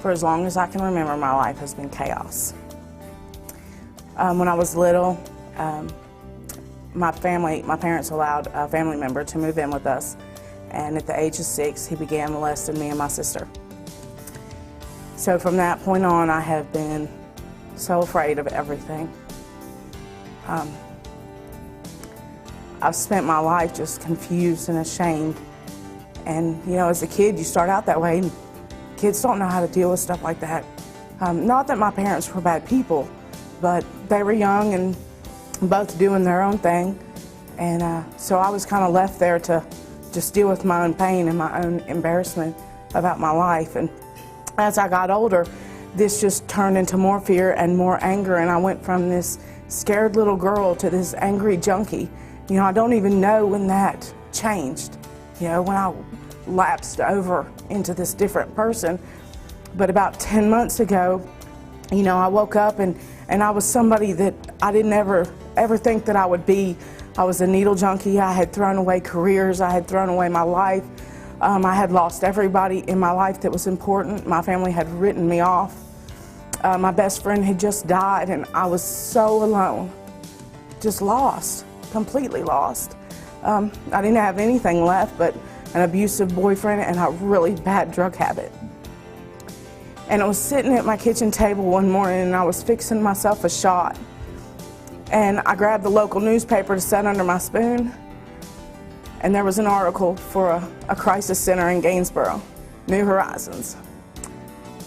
For as long as I can remember, my life has been chaos. When I was little, my parents allowed a family member to move in with us, and at the age of 6, he began molesting me and my sister. So from that point on, I have been so afraid of everything. I've spent my life just confused and ashamed. And you know, as a kid, you start out that way, and kids don't know how to deal with stuff like that. Not that my parents were bad people, but they were young and both doing their own thing. And so I was kind of left there to just deal with my own pain and my own embarrassment about my life. And as I got older, this just turned into more fear and more anger, and I went from this scared little girl to this angry junkie. You know, I don't even know when that changed, you know, when I lapsed over into this different person. But about 10 months ago, you know, I woke up and I was somebody that I didn't ever think that I would be. I was a needle junkie. I had thrown away careers. I had thrown away my life. I had lost everybody in my life that was important. My family had written me off. My best friend had just died, and I was so alone, just lost, completely lost. I didn't have anything left but an abusive boyfriend and a really bad drug habit. And I was sitting at my kitchen table one morning, and I was fixing myself a shot. And I grabbed the local newspaper to set under my spoon, and there was an article for a crisis center in Gainesboro, New Horizons.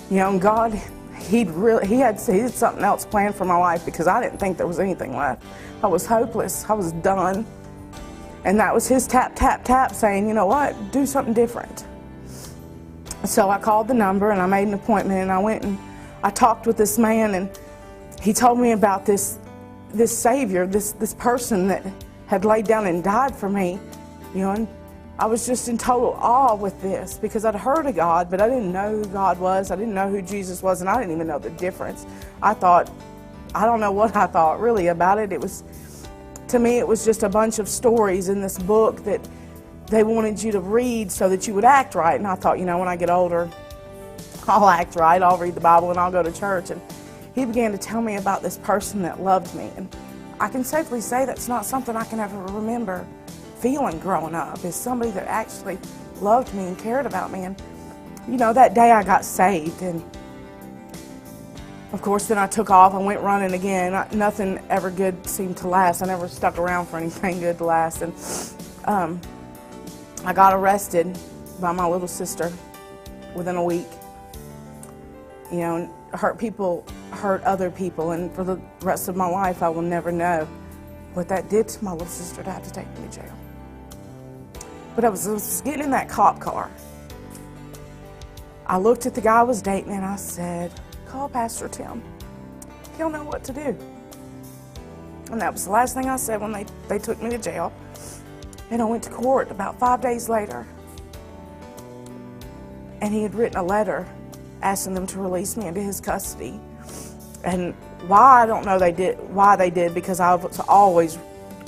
You know, and God, He had something else planned for my life, because I didn't think there was anything left. I was hopeless. I was done. And that was His tap, tap, tap saying, you know what, do something different. So I called the number and I made an appointment, and I went and I talked with this man, and he told me about this Savior, this person that had laid down and died for me. You know, and I was just in total awe with this, because I'd heard of God, but I didn't know who God was. I didn't know who Jesus was, and I didn't even know the difference. I don't know what I thought really about it. To me, it was just a bunch of stories in this book that they wanted you to read so that you would act right. And I thought, you know, when I get older, I'll act right. I'll read the Bible and I'll go to church. And he began to tell me about this person that loved me. And I can safely say that's not something I can ever remember feeling growing up, is somebody that actually loved me and cared about me. And, you know, that day I got saved. And, of course, then I took off. I went running again. Nothing ever good seemed to last. I never stuck around for anything good to last. And I got arrested by my little sister within a week. You know, hurt people hurt other people, and for the rest of my life I will never know what that did to my little sister to have to take me to jail. But I was getting in that cop car. I looked at the guy I was dating and I said, call Pastor Tim. He'll know what to do. And that was the last thing I said when they took me to jail. And I went to court about 5 days later. And he had written a letter asking them to release me into his custody. And why, I don't know why they did, because I was always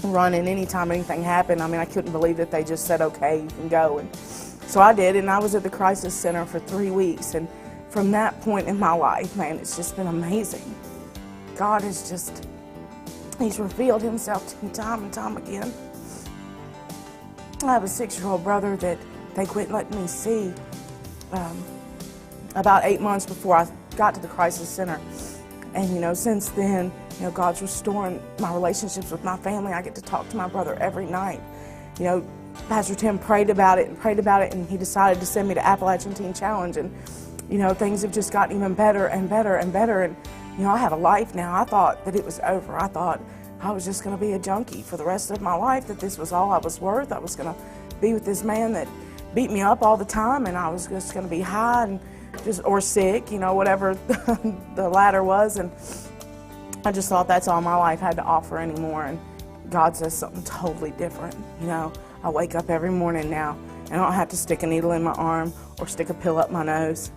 running anytime anything happened. I mean, I couldn't believe that they just said, okay, you can go. And so I did, and I was at the crisis center for 3 weeks. And from that point in my life, man, it's just been amazing. God has He's revealed Himself to me time and time again. I have a 6-year-old brother that they quit letting me see about 8 months before I got to the crisis center. And, you know, since then, you know, God's restoring my relationships with my family. I get to talk to my brother every night. You know, Pastor Tim prayed about it, and he decided to send me to Appalachian Teen Challenge. And, you know, things have just gotten even better and better and better. And, you know, I have a life now. I thought that it was over. I thought I was just going to be a junkie for the rest of my life, that this was all I was worth. I was going to be with this man that beat me up all the time, and I was just going to be high and or sick, you know, whatever the latter was. And I just thought that's all my life had to offer anymore. And God says something totally different. You know, I wake up every morning now, and I don't have to stick a needle in my arm or stick a pill up my nose.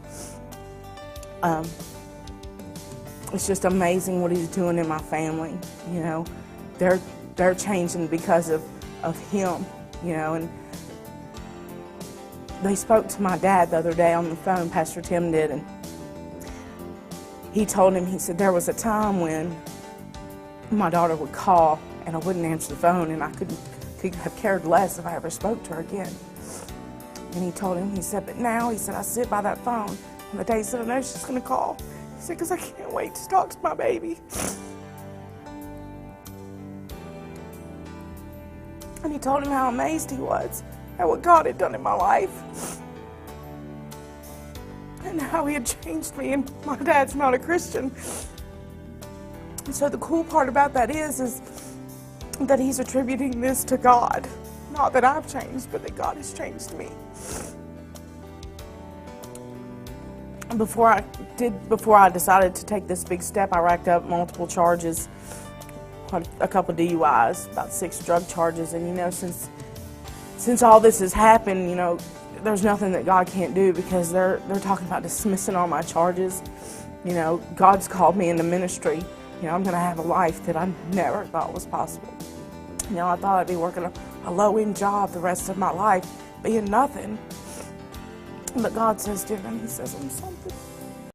It's just amazing what He's doing in my family. You know, they're changing because of Him, you know. And they spoke to my dad the other day on the phone, Pastor Tim did, and he told him, he said, there was a time when my daughter would call and I wouldn't answer the phone, and I could have cared less if I ever spoke to her again. And he told him, he said, but now, he said, I sit by that phone on the days that I know she's going to call. He said, because I can't wait to talk to my baby. And he told him how amazed he was at what God had done in my life, and how he had changed me, and my dad's not a Christian. And so the cool part about that is that he's attributing this to God. Not that I've changed, but that God has changed me. And before I decided to take this big step, I racked up multiple charges, a couple DUIs, about 6 drug charges, and you know, since all this has happened, you know, there's nothing that God can't do, because they're talking about dismissing all my charges. You know, God's called me into ministry. You know, I'm going to have a life that I never thought was possible. You know, I thought I'd be working a low-end job the rest of my life, being nothing. But God says different. He says I'm something.